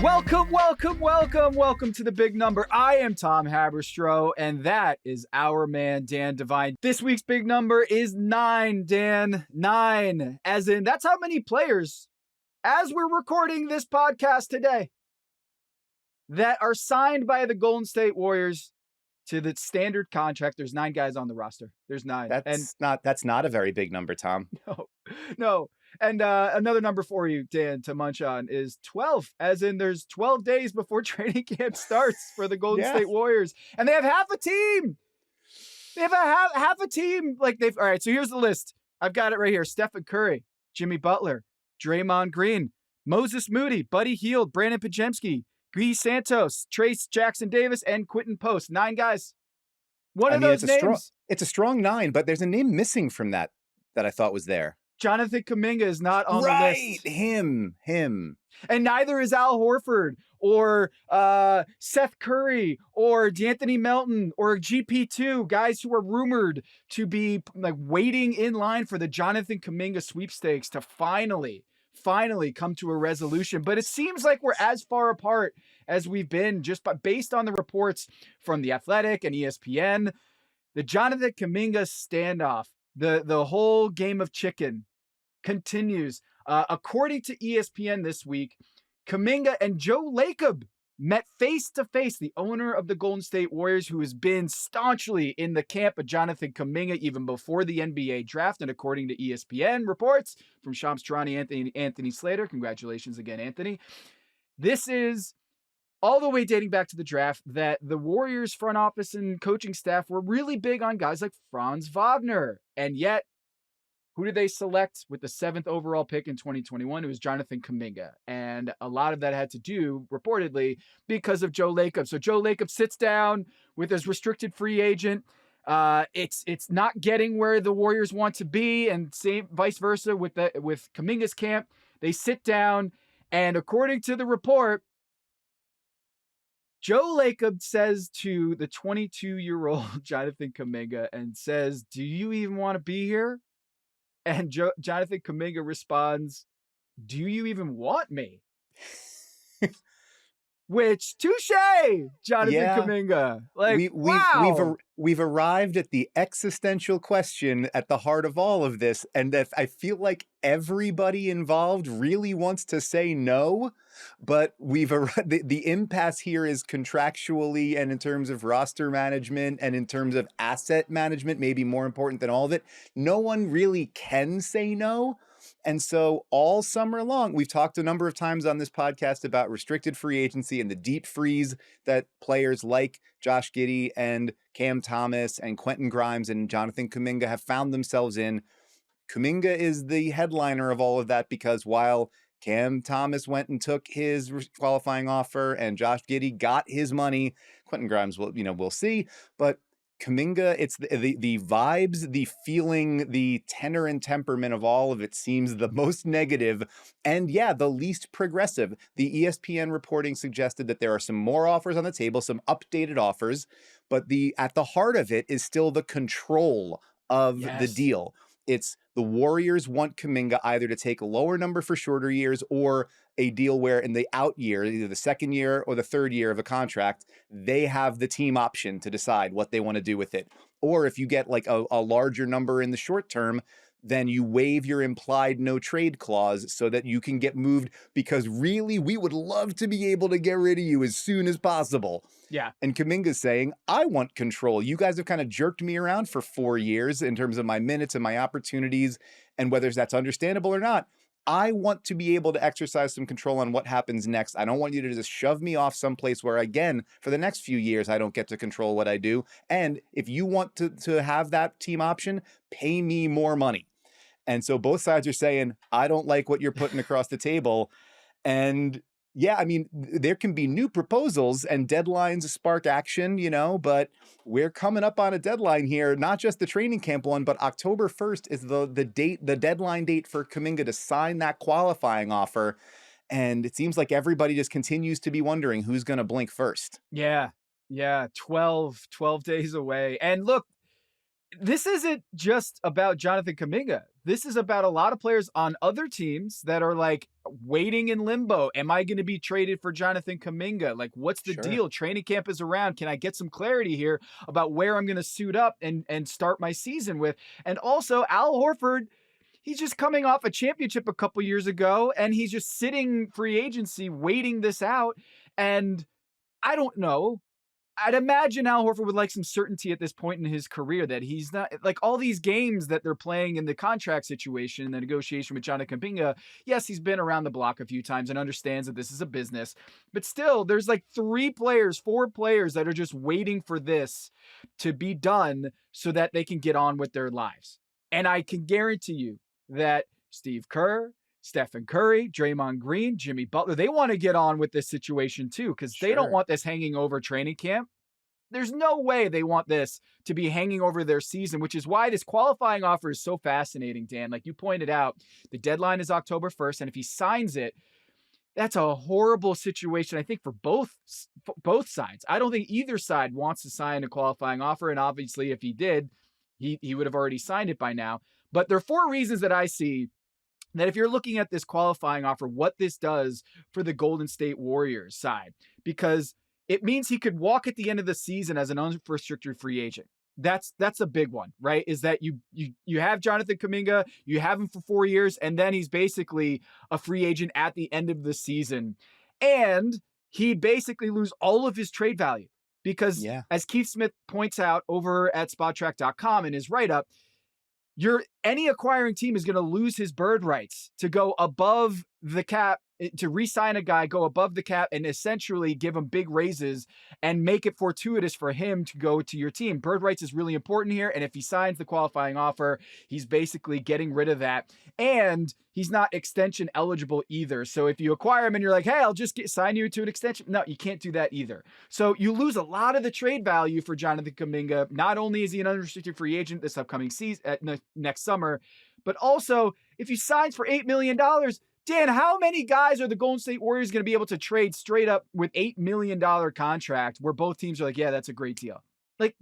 Welcome to the big number. I am Tom Haberstroh, and that is our man, Dan Devine. This week's big number is 9, Dan. 9. As in, that's how many players, as we're recording this podcast today, that are signed by the Golden State Warriors to the standard contract. There's 9 guys on the roster. There's 9. That's not a very big number, Tom. No. And another number for you, Dan, to munch on is 12, as in there's 12 days before training camp starts for the Golden State Warriors. And they have half a team. They have half a team. All right, so here's the list. I've got it right here. Stephen Curry, Jimmy Butler, Draymond Green, Moses Moody, Buddy Hield, Brandon Podziemski, Guy Santos, Trace Jackson Davis, and Quentin Post. 9 guys. One of those names. It's a strong 9, but there's a name missing from that I thought was there. Jonathan Kuminga is not on the list. Him. And neither is Al Horford or Seth Curry or D'Anthony Melton or GP2, guys who are rumored to be waiting in line for the Jonathan Kuminga sweepstakes to finally come to a resolution. But it seems like we're as far apart as we've been based on the reports from The Athletic and ESPN. The Jonathan Kuminga standoff, the whole game of chicken, continues. According to ESPN this week, Kuminga and Joe Lacob met face-to-face, the owner of the Golden State Warriors, who has been staunchly in the camp of Jonathan Kuminga even before the NBA draft. And according to ESPN reports from Shams Charania, Anthony Slater, congratulations again, Anthony. This is all the way dating back to the draft that the Warriors front office and coaching staff were really big on guys like Franz Wagner. And yet, who did they select with the 7th overall pick in 2021? It was Jonathan Kuminga. And a lot of that had to do, reportedly, because of Joe Lacob. So Joe Lacob sits down with his restricted free agent. It's not getting where the Warriors want to be, and same vice versa with Kuminga's camp. They sit down, and according to the report, Joe Lacob says to the 22-year-old Jonathan Kuminga and says, "Do you even want to be here?" And Jonathan Kuminga responds, "Do you even want me?" Which, touche, Jonathan Kuminga. Wow. We've arrived at the existential question at the heart of all of this, and that I feel like everybody involved really wants to say no, but the impasse here is contractually and in terms of roster management and in terms of asset management, maybe more important than all of it. No one really can say no. And so all summer long, we've talked a number of times on this podcast about restricted free agency and the deep freeze that players like Josh Giddey and Cam Thomas and Quentin Grimes and Jonathan Kuminga have found themselves in. Kuminga is the headliner of all of that because while Cam Thomas went and took his qualifying offer and Josh Giddey got his money, Quentin Grimes we'll see, but Kuminga, it's the vibes, the feeling, the tenor and temperament of all of it seems the most negative and the least progressive. The ESPN reporting suggested that there are some more offers on the table, some updated offers, but at the heart of it is still the control of the deal. It's the Warriors want Kuminga either to take a lower number for shorter years or a deal where in the out year, either the second year or the third year of a contract, they have the team option to decide what they want to do with it. Or if you get a larger number in the short term, then you waive your implied no trade clause so that you can get moved because really we would love to be able to get rid of you as soon as possible. Yeah. And Kuminga's saying, I want control. You guys have kind of jerked me around for 4 years in terms of my minutes and my opportunities, and whether that's understandable or not, I want to be able to exercise some control on what happens next. I don't want you to just shove me off someplace where, again, for the next few years, I don't get to control what I do. And if you want to have that team option, pay me more money. And so both sides are saying, I don't like what you're putting across the table. And yeah, I mean, there can be new proposals and deadlines spark action, but we're coming up on a deadline here, not just the training camp one, but October 1st is the deadline date for Kuminga to sign that qualifying offer. And it seems like everybody just continues to be wondering who's going to blink first. Yeah. 12 days away. And look, this isn't just about Jonathan Kuminga. This is about a lot of players on other teams that are like waiting in limbo. Am I going to be traded for Jonathan Kuminga? Like, what's the Sure. deal? Training camp is around. Can I get some clarity here about where I'm going to suit up and start my season with? And also, Al Horford, he's just coming off a championship a couple years ago, and he's just sitting free agency waiting this out. And I don't know. I'd imagine Al Horford would like some certainty at this point in his career that he's not like all these games that they're playing in the contract situation and the negotiation with Jonathan Kuminga. Yes, he's been around the block a few times and understands that this is a business, but still, there's like 4 players that are just waiting for this to be done so that they can get on with their lives. And I can guarantee you that Steve Kerr, Stephen Curry, Draymond Green, Jimmy Butler, they want to get on with this situation too, because they don't Sure. want this hanging over training camp. There's no way they want this to be hanging over their season, which is why this qualifying offer is so fascinating, Dan. Like you pointed out, the deadline is October 1st, and if he signs it, that's a horrible situation, I think, for both sides. I don't think either side wants to sign a qualifying offer, and obviously, if he did, he would have already signed it by now. But there are 4 reasons that I see that if you're looking at this qualifying offer, what this does for the Golden State Warriors side, because it means he could walk at the end of the season as an unrestricted free agent. That's a big one, right? Is that you have Jonathan Kuminga, you have him for 4 years, and then he's basically a free agent at the end of the season. And he'd basically lose all of his trade value because, Yeah. as Keith Smith points out over at spottrack.com in his write-up, any acquiring team is going to lose his bird rights to go above the cap, to re-sign a guy, go above the cap, and essentially give him big raises and make it fortuitous for him to go to your team. Bird rights is really important here, and if he signs the qualifying offer, he's basically getting rid of that. And he's not extension eligible either. So if you acquire him and you're like, hey, I'll just sign you to an extension. No, you can't do that either. So you lose a lot of the trade value for Jonathan Kuminga. Not only is he an unrestricted free agent this upcoming season, next summer, but also if he signs for $8 million, Dan, how many guys are the Golden State Warriors going to be able to trade straight up with $8 million contract where both teams are like, yeah, that's a great deal? Like,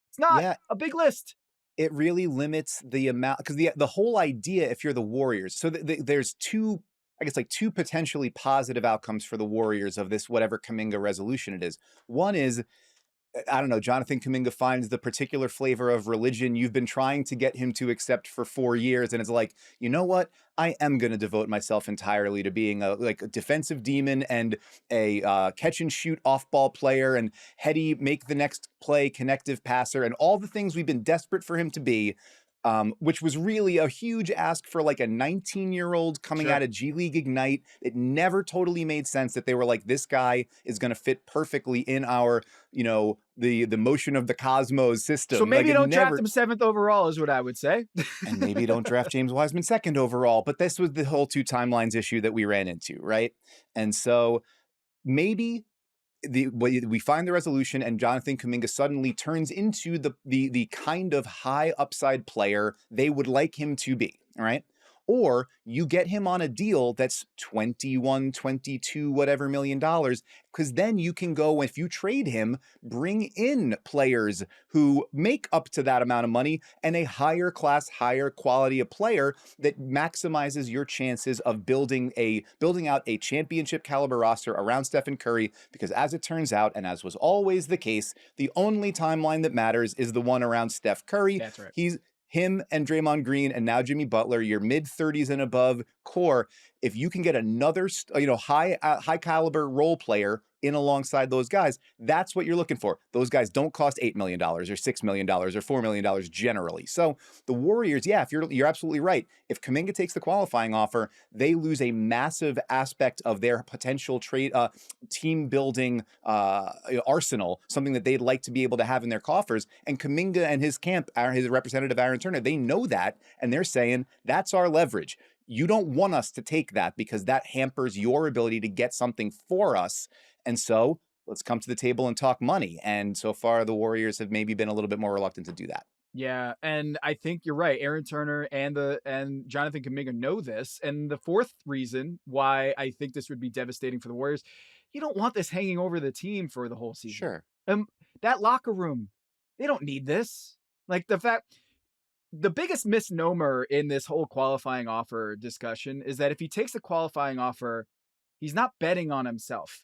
it's not Yeah. a big list. It really limits the amount, because the whole idea, if you're the Warriors, so there's two, I guess, like two potentially positive outcomes for the Warriors of this whatever Kuminga resolution it is. One is, I don't know, Jonathan Kuminga finds the particular flavor of religion you've been trying to get him to accept for 4 years, and it's like, you know what? I am going to devote myself entirely to being a defensive demon and a catch and shoot off ball player and heady, make the next play, connective passer, and all the things we've been desperate for him to be. Which was really a huge ask for like a 19-year-old coming Sure. out of G League Ignite. It never totally made sense that they were like, this guy is going to fit perfectly in our, the motion of the cosmos system. So maybe Like, don't draft him 7th overall is what I would say. and maybe don't draft James Wiseman 2nd overall. But this was the whole 2 timelines issue that we ran into, right? And so maybe we find the resolution and Jonathan Kuminga suddenly turns into the kind of high upside player they would like him to be, all right? Or you get him on a deal that's 21, 22, whatever million dollars, because then you can go, if you trade him, bring in players who make up to that amount of money and a higher class, higher quality of player that maximizes your chances of building out a championship caliber roster around Stephen Curry. Because as it turns out, and as was always the case, the only timeline that matters is the one around Steph Curry. That's right. Him and Draymond Green and now Jimmy Butler, your mid-30s and above core. If you can get another, high caliber role player in alongside those guys, that's what you're looking for. Those guys don't cost $8 million or $6 million or $4 million generally. So the Warriors, yeah, if you're absolutely right. If Kuminga takes the qualifying offer, they lose a massive aspect of their potential trade team building arsenal, something that they'd like to be able to have in their coffers. And Kuminga and his camp, his representative Aaron Turner, they know that, and they're saying that's our leverage. You don't want us to take that because that hampers your ability to get something for us. And so let's come to the table and talk money. And so far, the Warriors have maybe been a little bit more reluctant to do that. Yeah, and I think you're right. Aaron Turner and Jonathan Kuminga know this. And the 4th reason why I think this would be devastating for the Warriors, you don't want this hanging over the team for the whole season. Sure. That locker room, they don't need this. Like the biggest misnomer in this whole qualifying offer discussion is that if he takes the qualifying offer, he's not betting on himself.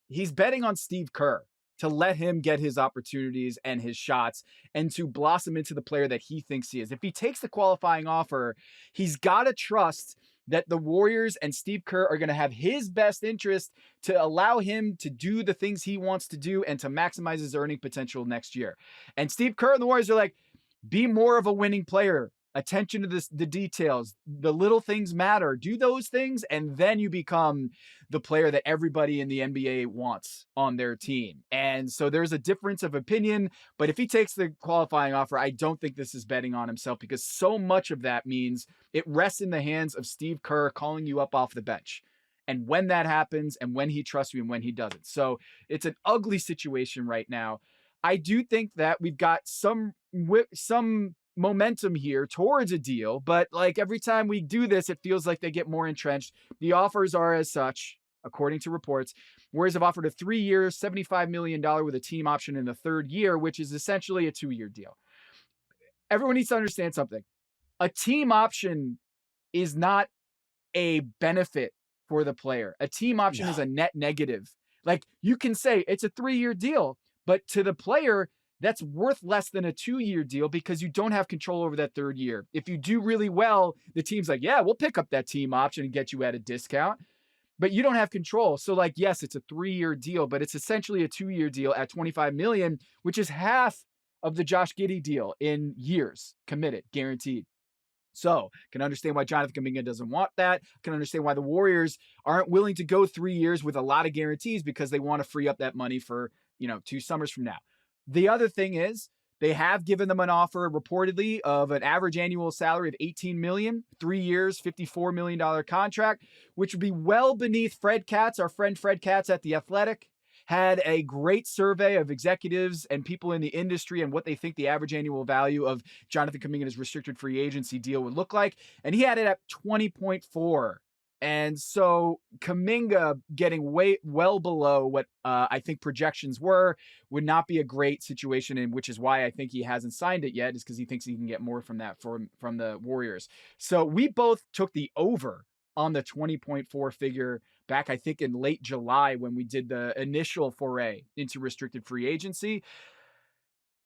He's betting on Steve Kerr to let him get his opportunities and his shots and to blossom into the player that he thinks he is. If he takes the qualifying offer, he's got to trust that the Warriors and Steve Kerr are going to have his best interest to allow him to do the things he wants to do and to maximize his earning potential next year. And Steve Kerr and the Warriors are like, be more of a winning player. Attention to the details. The little things matter. Do those things, and then you become the player that everybody in the NBA wants on their team. And so there's a difference of opinion. But if he takes the qualifying offer, I don't think this is betting on himself, because so much of that means it rests in the hands of Steve Kerr calling you up off the bench. And when that happens, and when he trusts you and when he doesn't. So it's an ugly situation right now. I do think that we've got some momentum here towards a deal, but like every time we do this, it feels like they get more entrenched. The offers are as such, according to reports. Warriors have offered a 3 year, $75 million with a team option in the third year, which is essentially a 2-year deal. Everyone needs to understand something. A team option is not a benefit for the player. A team option is a net negative. Like, you can say it's a 3-year deal, but to the player, that's worth less than a 2-year deal because you don't have control over that third year. If you do really well, the team's like, yeah, we'll pick up that team option and get you at a discount, but you don't have control. So like, yes, it's a 3-year deal, but it's essentially a 2-year deal at $25 million, which is half of the Josh Giddey deal in years committed, guaranteed. So can understand why Jonathan Kuminga doesn't want that. Can understand why the Warriors aren't willing to go 3 years with a lot of guarantees, because they want to free up that money for, 2 summers from now. The other thing is they have given them an offer reportedly of an average annual salary of $18 million, 3 years, $54 million contract, which would be well beneath Fred Katz. Our friend Fred Katz at The Athletic had a great survey of executives and people in the industry and what they think the average annual value of Jonathan Kuminga's restricted free agency deal would look like. And he had it at 20.4. And so Kuminga getting well below what I think projections were would not be a great situation, and which is why I think he hasn't signed it yet, is because he thinks he can get more from that from the Warriors. So we both took the over on the 20.4 figure back, I think, in late July when we did the initial foray into restricted free agency.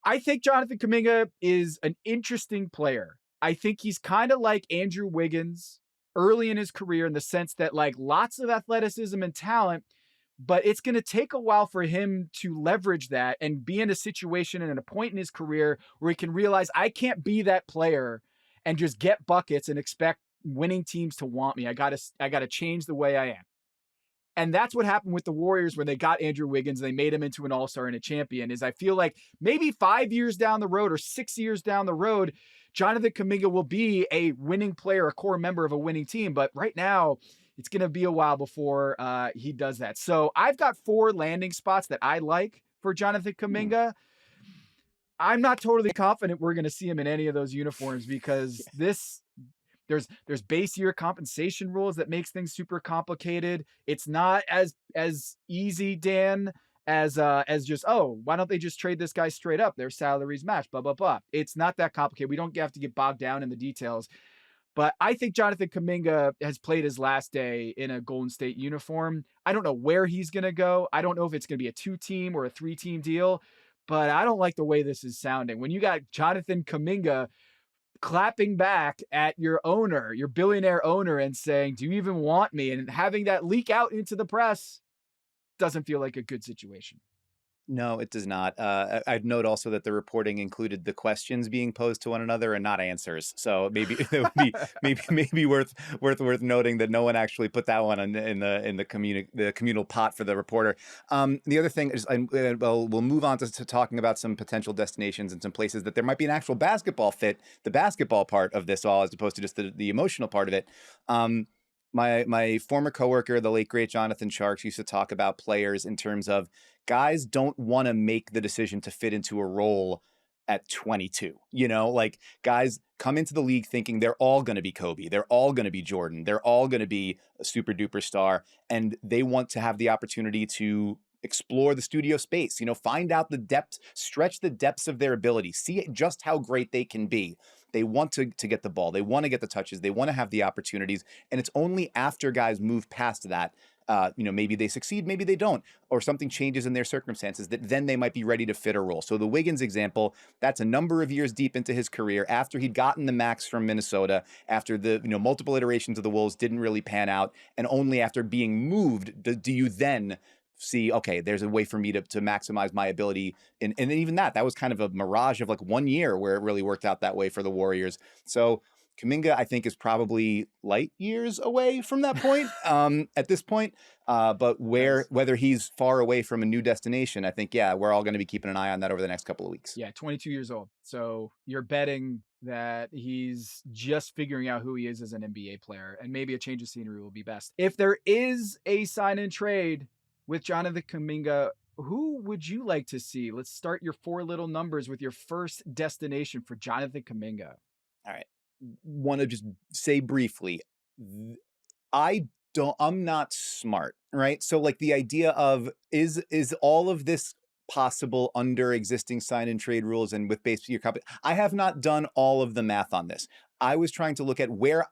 I think Jonathan Kuminga is an interesting player. I think he's kind of like Andrew Wiggins early in his career, in the sense that like lots of athleticism and talent, but it's going to take a while for him to leverage that and be in a situation and at a point in his career where he can realize, I can't be that player and just get buckets and expect winning teams to want me. I got to change the way I am. And that's what happened with the Warriors when they got Andrew Wiggins and they made him into an all-star and a champion. Is I feel like maybe 5 years down the road or 6 years down the road, Jonathan Kuminga will be a winning player, a core member of a winning team. But right now, it's going to be a while before he does that. So I've got 4 landing spots that I like for Jonathan Kuminga. I'm not totally confident we're going to see him in any of those uniforms, because there's base year compensation rules that makes things super complicated. It's not as easy, Dan, as just, why don't they just trade this guy straight up? Their salaries match, blah, blah, blah. It's not that complicated. We don't have to get bogged down in the details. But I think Jonathan Kuminga has played his last day in a Golden State uniform. I don't know where he's going to go. I don't know if it's going to be a 2-team or a 3-team deal, but I don't like the way this is sounding. When you got Jonathan Kuminga clapping back at your owner, your billionaire owner, and saying, do you even want me? And having that leak out into the press doesn't feel like a good situation. No, it does not. I'd note also that the reporting included the questions being posed to one another and not answers. So maybe it would be maybe worth noting that no one actually put that one in the communal pot for the reporter. The other thing is, we'll move on to talking about some potential destinations and some places that there might be an actual basketball fit, the basketball part of this all, as opposed to just the emotional part of it. My former coworker, the late great Jonathan Sharks, used to talk about players in terms of guys don't want to make the decision to fit into a role at 22. Like, guys come into the league thinking they're all going to be Kobe, they're all going to be Jordan, they're all going to be a super duper star, and they want to have the opportunity to explore the studio space, find out the depth, stretch the depths of their ability, see just how great they can be. They want to get the ball. They want to get the touches. They want to have the opportunities. And it's only after guys move past that, maybe they succeed, maybe they don't, or something changes in their circumstances, that then they might be ready to fit a role. So the Wiggins example, that's a number of years deep into his career, after he'd gotten the max from Minnesota, after the multiple iterations of the Wolves didn't really pan out, and only after being moved do you then see, okay, there's a way for me to maximize my ability. And even that was kind of a mirage of like 1 year where it really worked out that way for the Warriors. So Kuminga, I think, is probably light years away from that point at this point. But whether he's far away from a new destination, I think, we're all going to be keeping an eye on that over the next couple of weeks. Yeah, 22 years old. So you're betting that he's just figuring out who he is as an NBA player, and maybe a change of scenery will be best. If there is a sign and trade with Jonathan Kuminga, who would you like to see? Let's start your 4 little numbers with your first destination for Jonathan Kuminga. All right. Want to just say briefly, I'm not smart, right? So like the idea of is all of this possible under existing sign and trade rules and with base your company? I have not done all of the math on this. I was trying to look at where,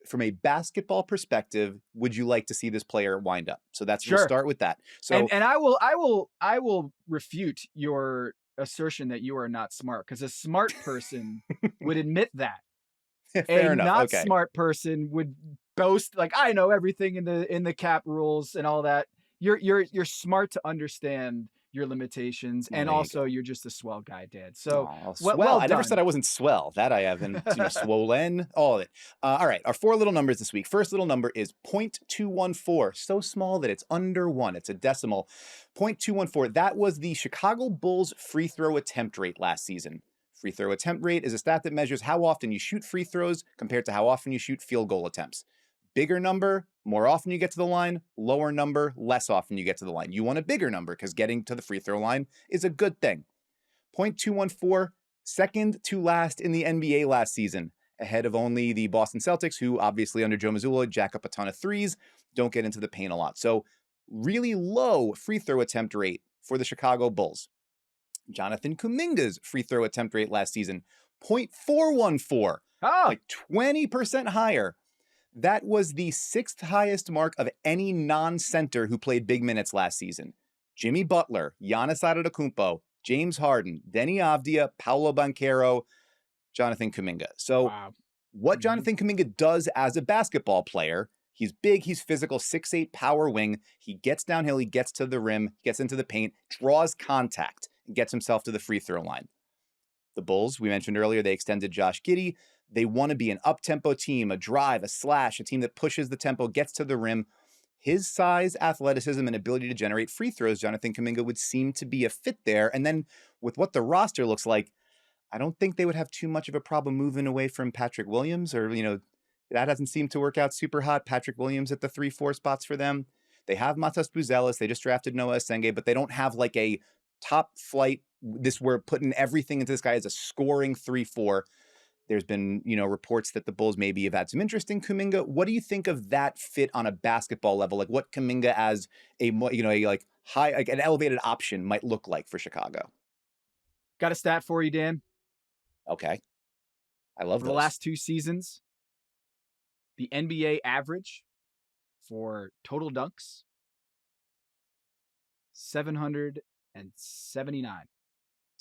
from a basketball perspective, would you like to see this player wind up? So we'll start with that. So and I will refute your assertion that you are not smart, because a smart person would admit that. Fair enough. Not Okay. smart person would boast like, I know everything in the cap rules and all that. You're smart to understand your limitations, and also you're just a swell guy, Dad. So well I never done. said I wasn't swell. That I haven't, swollen, all of it. All right, our 4 little numbers this week. First little number is 0.214. So small that it's under 1. It's a decimal. 0.214. That was the Chicago Bulls free throw attempt rate last season. Free throw attempt rate is a stat that measures how often you shoot free throws compared to how often you shoot field goal attempts. Bigger number, more often you get to the line. Lower number, less often you get to the line. You want a bigger number because getting to the free throw line is a good thing. 0.214, second to last in the NBA last season, ahead of only the Boston Celtics, who obviously under Joe Mazzulla jack up a ton of threes, don't get into the paint a lot. So really low free throw attempt rate for the Chicago Bulls. Jonathan Kuminga's free throw attempt rate last season, 0.414, like 20% higher. That was the 6th highest mark of any non-center who played big minutes last season. Jimmy Butler, Giannis Antetokounmpo, James Harden, Denny Avdia, Paolo Banchero, Jonathan Kuminga. So what Jonathan Kuminga does as a basketball player, he's big, he's physical, 6'8" power wing. He gets downhill, he gets to the rim, gets into the paint, draws contact, and gets himself to the free throw line. The Bulls, we mentioned earlier, they extended Josh Giddey. They want to be an up-tempo team, a drive, a slash, a team that pushes the tempo, gets to the rim. His size, athleticism, and ability to generate free throws, Jonathan Kuminga would seem to be a fit there. And then with what the roster looks like, I don't think they would have too much of a problem moving away from Patrick Williams, or, that hasn't seemed to work out super hot. Patrick Williams at the 3-4 spots for them. They have Matas Buzelis. They just drafted Noah Senge, but they don't have like a top flight. We're putting everything into this guy as a scoring 3-4. There's been, reports that the Bulls maybe have had some interest in Kuminga. What do you think of that fit on a basketball level? Like what Kuminga as an elevated option might look like for Chicago? Got a stat for you, Dan. Okay. I love those. The last 2 seasons, the NBA average for total dunks, 779.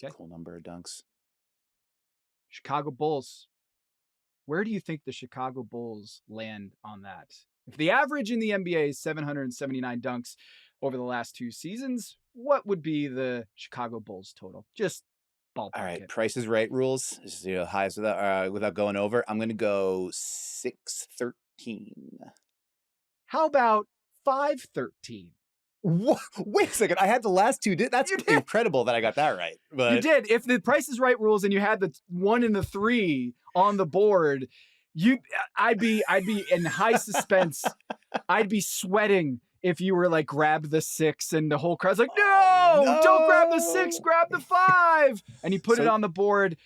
Okay. Cool number of dunks. Chicago Bulls. Where do you think the Chicago Bulls land on that? If the average in the NBA is 779 dunks over the last 2 seasons, what would be the Chicago Bulls total? Just ballpark. All right, Price is Right rules. Highs without going over. I'm going to go 613. How about 513? Wait a second. I had the last 2. That's incredible that I got that right. But you did. If the Price is Right rules and you had the 1 and the 3 on the board, I'd be in high suspense. I'd be sweating if you were like, grab the 6, and the whole crowd's like, no, don't grab the 6, grab the 5. And you put it on the board.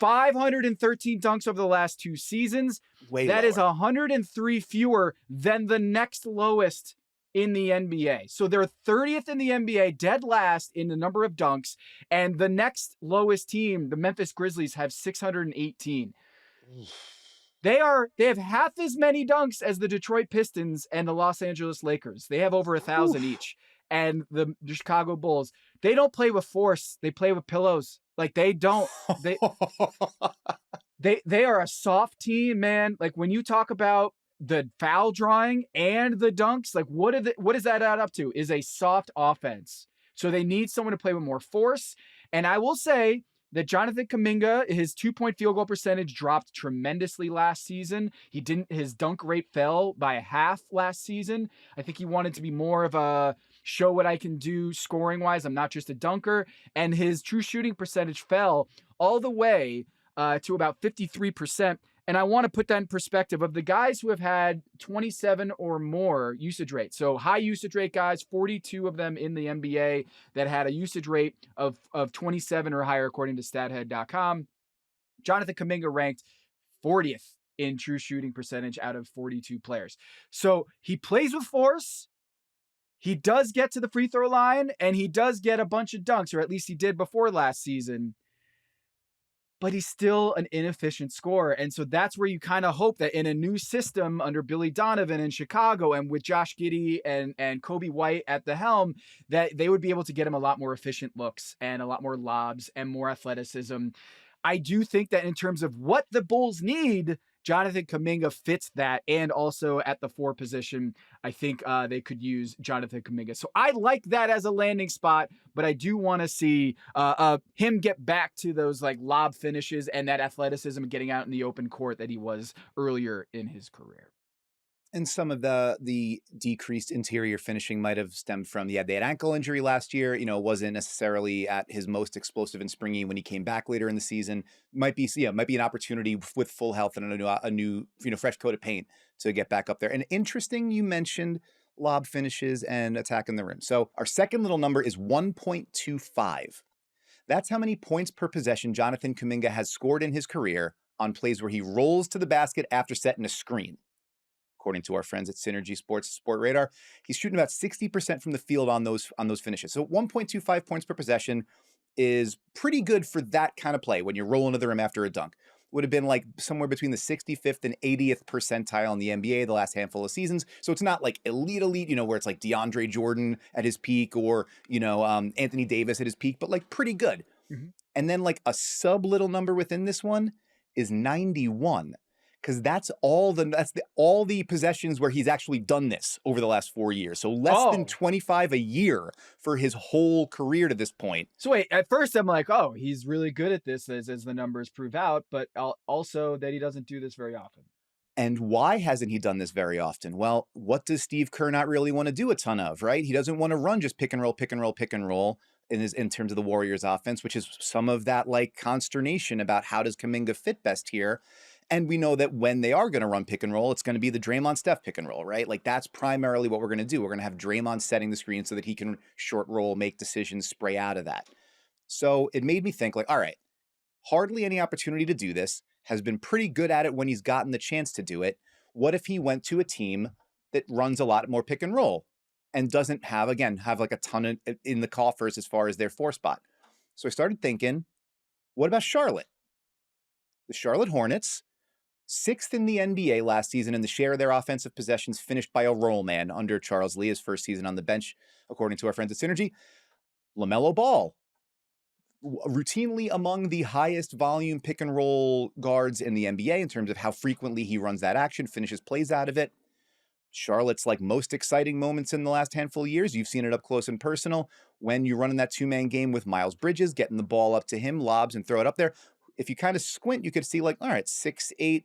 513 dunks over the last 2 seasons. Way that lower. Is 103 fewer than the next lowest in the NBA. So they're 30th in the NBA, dead last in the number of dunks. And the next lowest team, the Memphis Grizzlies, have 618. They have half as many dunks as the Detroit Pistons and the Los Angeles Lakers. They have over 1,000 each. And the Chicago Bulls, they don't play with force. They play with pillows. Like they don't. They are a soft team, man. Like when you talk about the foul drawing and the dunks, like what does that add up to? Is a soft offense. So they need someone to play with more force. And I will say that Jonathan Kuminga, his 2-point field goal percentage dropped tremendously last season. His dunk rate fell by a half last season. I think he wanted to be more of a show what I can do scoring wise. I'm not just a dunker. And his true shooting percentage fell all the way to about 53%. And I want to put that in perspective of the guys who have had 27 or more usage rate. So high usage rate guys, 42 of them in the NBA that had a usage rate of 27 or higher, according to stathead.com. Jonathan Kuminga ranked 40th in true shooting percentage out of 42 players. So he plays with force. He does get to the free throw line, and he does get a bunch of dunks, or at least he did before last season. But he's still an inefficient scorer. And so that's where you kind of hope that in a new system under Billy Donovan in Chicago and with Josh Giddey and Kobe White at the helm, that they would be able to get him a lot more efficient looks and a lot more lobs and more athleticism. I do think that in terms of what the Bulls need, Jonathan Kuminga fits that. And also at the 4 position, I think they could use Jonathan Kuminga. So I like that as a landing spot, but I do want to see him get back to those like lob finishes and that athleticism and getting out in the open court that he was earlier in his career. And some of the decreased interior finishing might have stemmed from, they had ankle injury last year, wasn't necessarily at his most explosive and springy when he came back later in the season. Might be an opportunity with full health and a new fresh coat of paint to get back up there. And interesting, you mentioned lob finishes and attacking the rim. So our second little number is 1.25. That's how many points per possession Jonathan Kuminga has scored in his career on plays where he rolls to the basket after setting a screen. According to our friends at Synergy Sports Sport Radar, he's shooting about 60% from the field on those finishes. So 1.25 points per possession is pretty good for that kind of play when you're rolling to the rim after a dunk. Would have been like somewhere between the 65th and 80th percentile in the NBA the last handful of seasons. So it's not like elite, where it's like DeAndre Jordan at his peak or, Anthony Davis at his peak, but like pretty good. Mm-hmm. And then like a sub little number within this one is 91. Because that's all the possessions where he's actually done this over the last 4 years. So less than 25 a year for his whole career to this point. So wait, at first I'm like, oh, he's really good at this as the numbers prove out, but also that he doesn't do this very often. And why hasn't he done this very often? Well, what does Steve Kerr not really want to do a ton of, right? He doesn't want to run just pick and roll, pick and roll, pick and roll in terms of the Warriors offense, which is some of that like consternation about how does Kuminga fit best here. And we know that when they are going to run pick and roll, it's going to be the Draymond Steph pick and roll, right? Like that's primarily what we're going to do. We're going to have Draymond setting the screen so that he can short roll, make decisions, spray out of that. So it made me think like, all right, hardly any opportunity to do this, has been pretty good at it when he's gotten the chance to do it. What if he went to a team that runs a lot more pick and roll and doesn't have like a ton in the coffers as far as their 4 spot? So I started thinking, what about Charlotte? The Charlotte Hornets, 6th in the NBA last season in the share of their offensive possessions finished by a roll man under Charles Lee, his first season on the bench, according to our friends at Synergy. LaMelo Ball, routinely among the highest volume pick and roll guards in the NBA in terms of how frequently he runs that action, finishes plays out of it. Charlotte's like most exciting moments in the last handful of years, you've seen it up close and personal when you're running that 2-man game with Miles Bridges, getting the ball up to him, lobs and throw it up there. If you kind of squint, you could see like, all right, 6'8",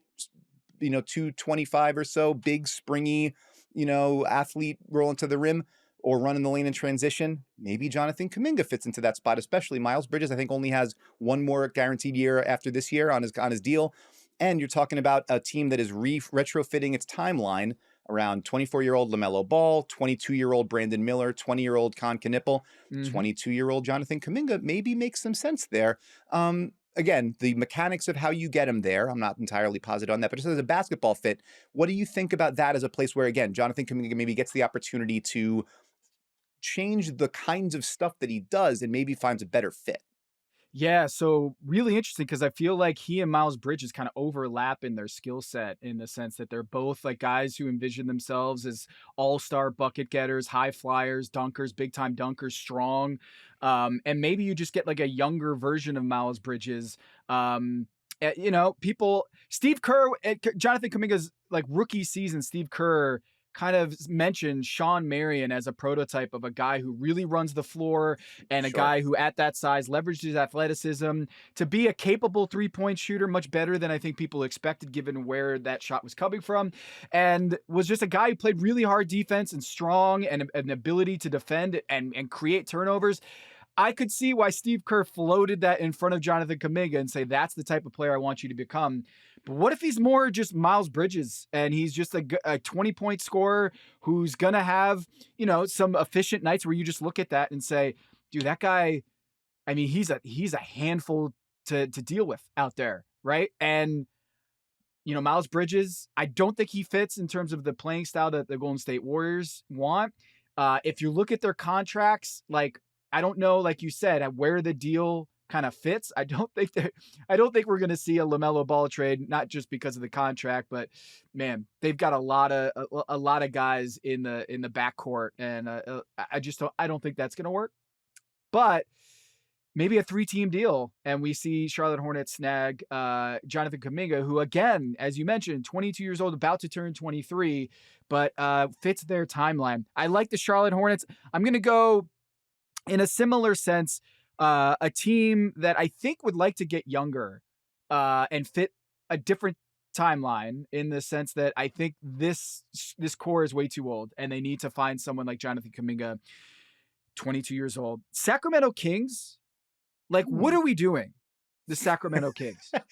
225 or so, big, springy, athlete rolling to the rim or running the lane in transition. Maybe Jonathan Kuminga fits into that spot, especially Miles Bridges. I think only has one more guaranteed year after this year on his deal. And you're talking about a team that is retrofitting its timeline around 24-year-old LaMelo Ball, 22-year-old Brandon Miller, 20-year-old Con Knipple, 22-year-old Jonathan Kuminga. Maybe makes some sense there. again, the mechanics of how you get him there, I'm not entirely positive on that, but just as a basketball fit, what do you think about that as a place where, again, Jonathan Kuminga maybe gets the opportunity to change the kinds of stuff that he does and maybe finds a better fit? Yeah, so really interesting because I feel like he and Miles Bridges kind of overlap in their skill set in the sense that they're both like guys who envision themselves as all-star bucket getters, high flyers, dunkers, big time dunkers, strong. And maybe you just get like a younger version of Miles Bridges. People, Steve Kerr, Jonathan Kuminga's like rookie season, Steve Kerr kind of mentioned Sean Marion as a prototype of a guy who really runs the floor and a Sure. guy who at that size leveraged his athleticism to be a capable three-point shooter, much better than I think people expected given where that shot was coming from, and was just a guy who played really hard defense and strong and an ability to defend and create turnovers. I could see why Steve Kerr floated that in front of Jonathan Kuminga and say, that's the type of player I want you to become. But what if he's more just Miles Bridges and he's just a 20-point scorer who's going to have, some efficient nights where you just look at that and say, dude, that guy, I mean, he's a handful to deal with out there, right? And Miles Bridges, I don't think he fits in terms of the playing style that the Golden State Warriors want. If you look at their contracts, like I don't know, like you said, where the deal kind of fits. I don't think we're going to see a LaMelo Ball trade, not just because of the contract, but man, they've got a lot of guys in the backcourt, and I don't think that's going to work. But maybe a 3-team deal, and we see Charlotte Hornets snag Jonathan Kuminga, who, again, as you mentioned, 22 years old, about to turn 23, but fits their timeline. I like the Charlotte Hornets. I'm going to go in a similar sense, a team that I think would like to get younger and fit a different timeline in the sense that I think this core is way too old, and they need to find someone like Jonathan Kuminga, 22 years old. Sacramento Kings, like, what Hmm. are we doing? The Sacramento Kings. Like,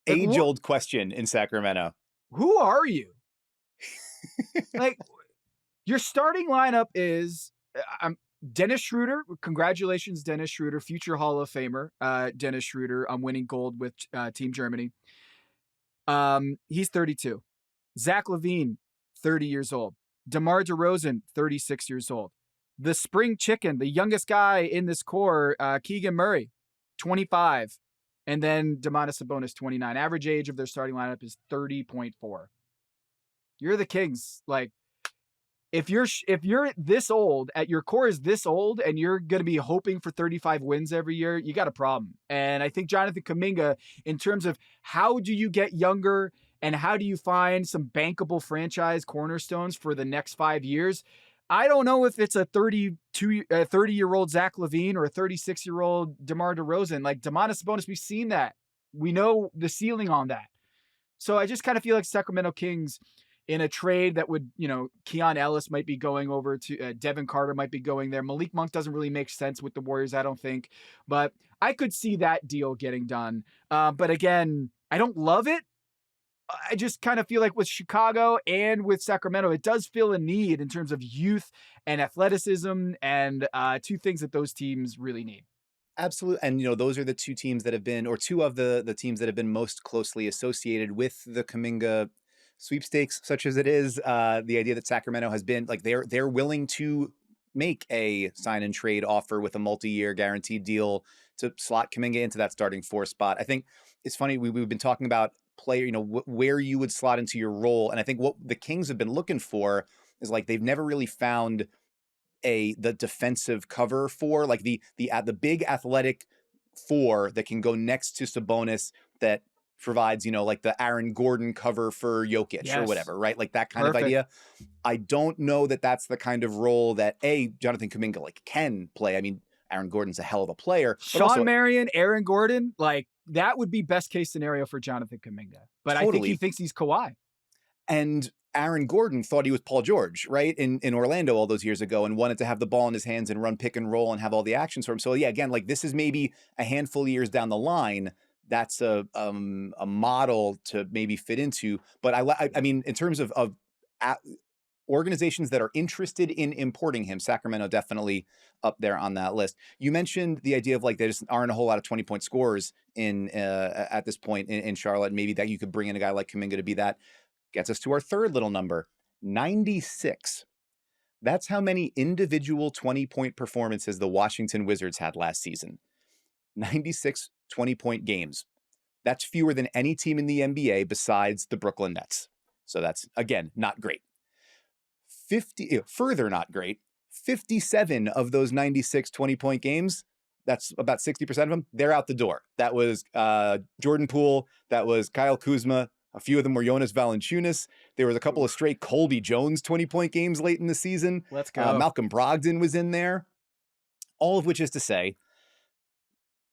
Age-old question in Sacramento. who are you? Like, your starting lineup is Dennis Schroeder. Congratulations, Dennis Schroeder, future Hall of Famer. Dennis Schroeder, I'm winning gold with Team Germany. He's 32. Zach LaVine, 30 years old. DeMar DeRozan, 36 years old. The spring chicken, the youngest guy in this core, Keegan Murray, 25. And then Domantas Sabonis, 29. Average age of their starting lineup is 30.4. You're the Kings. Like, if you're this old, at your core is this old, and you're going to be hoping for 35 wins every year, you got a problem. And I think Jonathan Kuminga, in terms of how do you get younger and how do you find some bankable franchise cornerstones for the next 5 years, I don't know if it's a 30-year-old Zach LaVine or a 36-year-old DeMar DeRozan. Like Domantas Sabonis, we've seen that. We know the ceiling on that. So I just kind of feel like Sacramento Kings in a trade that would, Keon Ellis might be going over to Devin Carter might be going there. Malik Monk doesn't really make sense with the Warriors, I don't think, but I could see that deal getting done. But again, I don't love it. I just kind of feel like with Chicago and with Sacramento, it does feel a need in terms of youth and athleticism, and two things that those teams really need. Absolutely. And those are the two teams that have been, or two of the teams that have been most closely associated with the Kuminga sweepstakes, such as it is. The idea that Sacramento has been like they're willing to make a sign and trade offer with a multi-year guaranteed deal to slot Kuminga into that starting 4 spot. I think it's funny, we've been talking about player, where you would slot into your role, and I think what the Kings have been looking for is like they've never really found the defensive cover for like the big athletic 4 that can go next to Sabonis, that provides, like the Aaron Gordon cover for Jokic or Yes. whatever, right? Like that kind Perfect. of idea. I don't know that that's the kind of role that Jonathan Kuminga like can play. I mean, Aaron Gordon's a hell of a player. But Sean also, Marion, Aaron Gordon, like that would be best case scenario for Jonathan Kuminga. But I think Totally. he thinks he's Kawhi. And Aaron Gordon thought he was Paul George, right? In Orlando all those years ago, and wanted to have the ball in his hands and run pick and roll and have all the actions for him. So yeah, again, like this is maybe a handful of years down the line. That's a model to maybe fit into. But I mean, in terms of organizations that are interested in importing him, Sacramento definitely up there on that list. You mentioned the idea of like there just aren't a whole lot of 20-point scorers in at this point in Charlotte. Maybe that you could bring in a guy like Kuminga to be that. Gets us to our third little number, 96. That's how many individual 20-point performances the Washington Wizards had last season. 96 20-point games. That's fewer than any team in the NBA besides the Brooklyn Nets. So that's, again, not great. Further not great, 57 of those 96 20-point games, that's about 60% of them, they're out the door. That was Jordan Poole, that was Kyle Kuzma, a few of them were Jonas Valanciunas. There was a couple of straight Colby Jones 20-point games late in the season. Let's go. Malcolm Brogdon was in there. All of which is to say,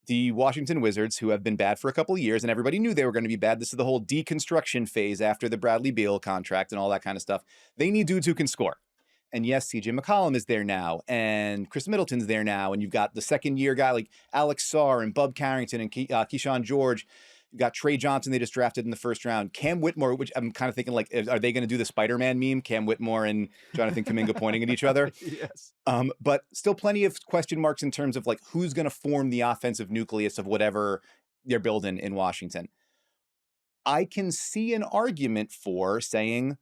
the Washington Wizards, who have been bad for a couple of years, and everybody knew they were going to be bad. This is the whole deconstruction phase after the Bradley Beal contract and all that kind of stuff. They need dudes who can score. And yes, CJ McCollum is there now, and Chris Middleton's there now, and you've got the second-year guy like Alex Sarr and Bub Carrington and Keyshawn George. You've got Trey Johnson they just drafted in the first round. Cam Whitmore, which I'm kind of thinking like, are they going to do the Spider-Man meme? Cam Whitmore and Jonathan Kuminga pointing at each other? Yes. But still plenty of question marks in terms of like who's going to form the offensive nucleus of whatever they're building in Washington. I can see an argument for saying,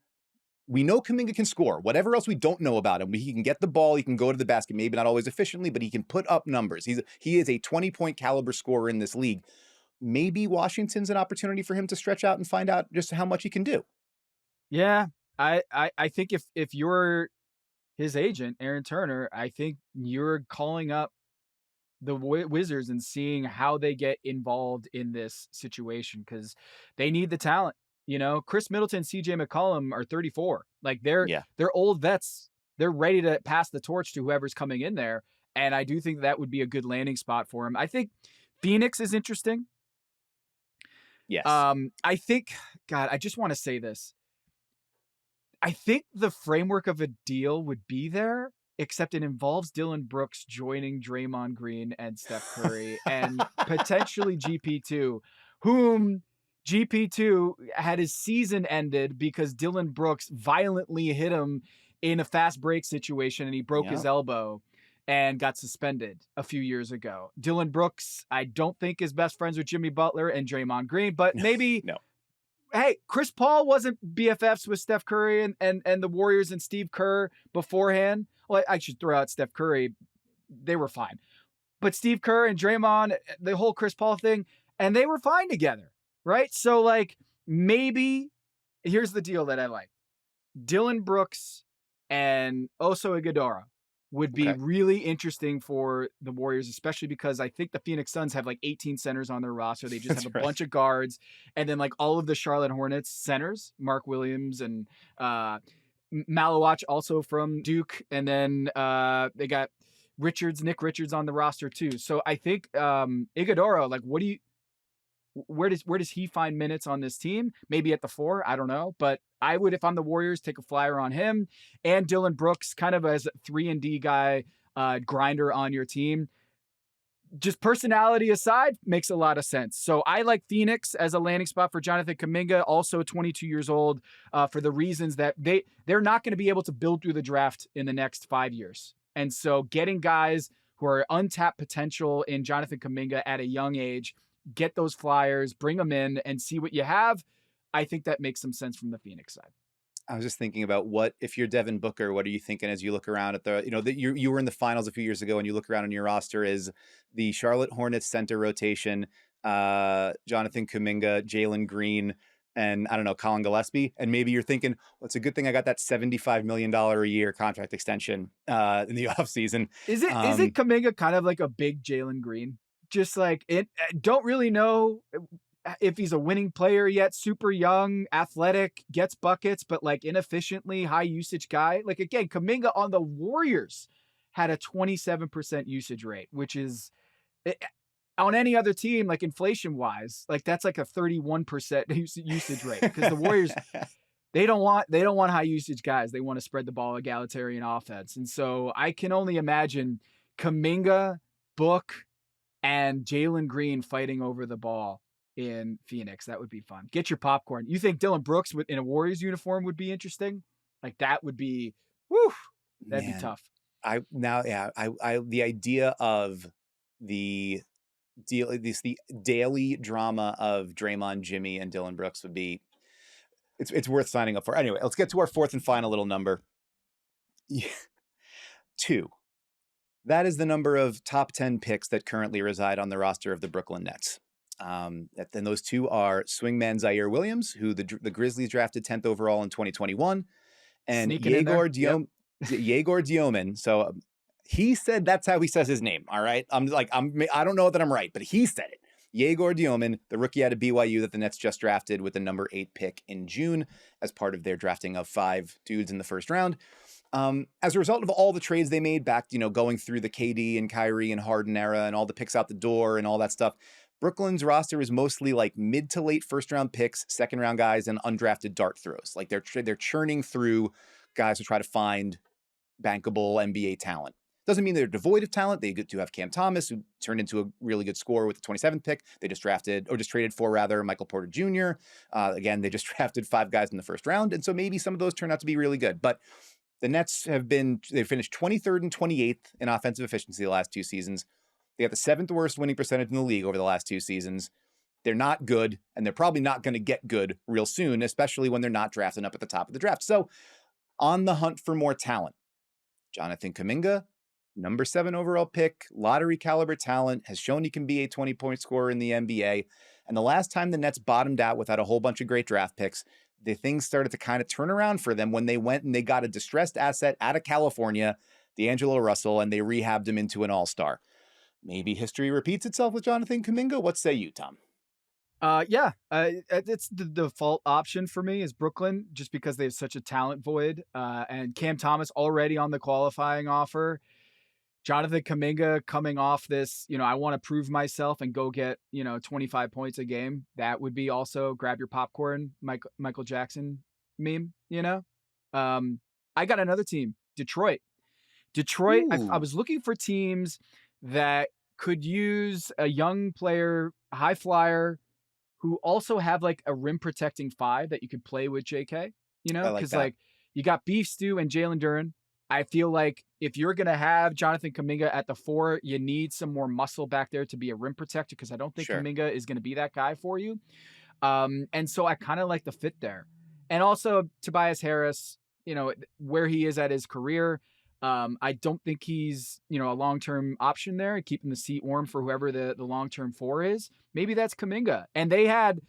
we know Kuminga can score. Whatever else we don't know about him, he can get the ball, he can go to the basket, maybe not always efficiently, but he can put up numbers. He is a 20-point caliber scorer in this league. Maybe Washington's an opportunity for him to stretch out and find out just how much he can do. Yeah, I think if you're his agent, Aaron Turner, I think you're calling up the Wizards and seeing how they get involved in this situation because they need the talent. You know, Chris Middleton, CJ McCollum are 34. Like they're old vets. They're ready to pass the torch to whoever's coming in there. And I do think that would be a good landing spot for him. I think Phoenix is interesting. Yes. I think, God, I just want to say this. I think the framework of a deal would be there, except it involves Dylan Brooks joining Draymond Green and Steph Curry and potentially GP2, whom GP2 had his season ended because Dylan Brooks violently hit him in a fast break situation and he broke his elbow and got suspended a few years ago. Dylan Brooks, I don't think is best friends with Jimmy Butler and Draymond Green, but maybe, no. Hey, Chris Paul wasn't BFFs with Steph Curry and the Warriors and Steve Kerr beforehand. Well, I should throw out Steph Curry. They were fine. But Steve Kerr and Draymond, the whole Chris Paul thing, and they were fine together, right? So, like, maybe, here's the deal that I like. Dylan Brooks and Oso Ighodaro would be really interesting for the Warriors, especially because I think the Phoenix Suns have like 18 centers on their roster. They just have a bunch of guards. And then like all of the Charlotte Hornets centers, Mark Williams and Malawach also from Duke. And then they got Nick Richards on the roster too. So I think Ighodaro, like where does he find minutes on this team? Maybe at the 4, I don't know. But I would, if I'm the Warriors, take a flyer on him and Dylan Brooks kind of as a 3-and-D guy, grinder on your team. Just personality aside, makes a lot of sense. So I like Phoenix as a landing spot for Jonathan Kuminga, also 22 years old, for the reasons that they're not going to be able to build through the draft in the next 5 years. And so getting guys who are untapped potential in Jonathan Kuminga at a young age, get those flyers, bring them in and see what you have. I think that makes some sense from the Phoenix side. I was just thinking about what, if you're Devin Booker, what are you thinking as you look around at the, you were in the finals a few years ago and you look around on your roster is the Charlotte Hornets center rotation, Jonathan Kuminga, Jalen Green, and I don't know, Colin Gillespie. And maybe you're thinking, well, it's a good thing I got that $75 million a year contract extension in the offseason. Is it Kuminga kind of like a big Jalen Green? Just like it, don't really know if he's a winning player yet, super young, athletic, gets buckets, but like inefficiently high usage guy. Like again, Kuminga on the Warriors had a 27% usage rate, which is on any other team, like inflation wise, like that's like a 31% usage rate because the Warriors, they don't want high usage guys. They want to spread the ball egalitarian offense. And so I can only imagine Kuminga, Book, and Jalen Green fighting over the ball in Phoenix. That would be fun. Get your popcorn. You think Dylan Brooks in a Warriors uniform would be interesting? Like that would be, whew, that'd be Man, tough. the idea of the the daily drama of Draymond, Jimmy, and Dylan Brooks would be it's worth signing up for. Anyway, let's get to our fourth and final little number. 2. That is the number of top 10 picks that currently reside on the roster of the Brooklyn Nets. Then those 2 are swingman Zaire Williams, who the Grizzlies drafted 10th overall in 2021, and Sneaking in there. Yep. Yegor Diomin. So he said that's how he says his name. All right. I don't know that I'm right, but he said it. Yegor Diomin, the rookie out of BYU that the Nets just drafted with the number 8 pick in June as part of their drafting of 5 dudes in the first round. As a result of all the trades they made back, going through the KD and Kyrie and Harden era and all the picks out the door and all that stuff, Brooklyn's roster is mostly like mid to late first round picks, second round guys, and undrafted dart throws. Like they're churning through guys to try to find bankable NBA talent. Doesn't mean they're devoid of talent. They get to have Cam Thomas, who turned into a really good scorer with the 27th pick. They just traded for Michael Porter Jr. Again, they just drafted 5 guys in the first round. And so maybe some of those turn out to be really good. But the Nets they finished 23rd and 28th in offensive efficiency the last 2 seasons. They have the 7th worst winning percentage in the league over the last 2 seasons. They're not good, and they're probably not going to get good real soon, especially when they're not drafting up at the top of the draft. So on the hunt for more talent, Jonathan Kuminga, number 7 overall pick, lottery caliber talent, has shown he can be a 20-point scorer in the NBA. And the last time the Nets bottomed out without a whole bunch of great draft picks, the things started to kind of turn around for them when they went and they got a distressed asset out of California, D'Angelo Russell, and they rehabbed him into an all-star. Maybe history repeats itself with Jonathan Kuminga. What say you, Tom? It's the default option for me is Brooklyn, just because they have such a talent void. And Cam Thomas already on the qualifying offer. Jonathan Kuminga coming off this, I want to prove myself and go get, 25 points a game. That would be also grab your popcorn, Michael Jackson meme, I got another team, Detroit. I was looking for teams that could use a young player, high flyer, who also have like a rim protecting 5 that you could play with JK, because like you got Beef Stew and Jalen Duren. I feel like if you're going to have Jonathan Kuminga at the 4, you need some more muscle back there to be a rim protector, because I don't think Kuminga is going to be that guy for you. And so I kind of like the fit there. And also Tobias Harris, where he is at his career, I don't think he's, a long-term option there, keeping the seat warm for whoever the long-term 4 is. Maybe that's Kuminga. And they had,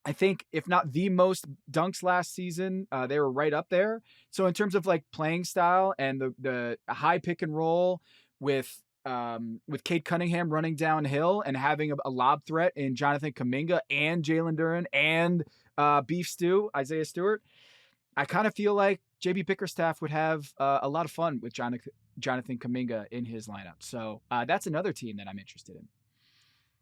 I think, if not the most dunks last season, they were right up there. So in terms of like playing style and the high pick and roll with Cade Cunningham running downhill and having a lob threat in Jonathan Kuminga and Jalen Duren and Beef Stew, Isaiah Stewart, I kind of feel like JB Bickerstaff would have a lot of fun with Jonathan Kuminga in his lineup. So that's another team that I'm interested in.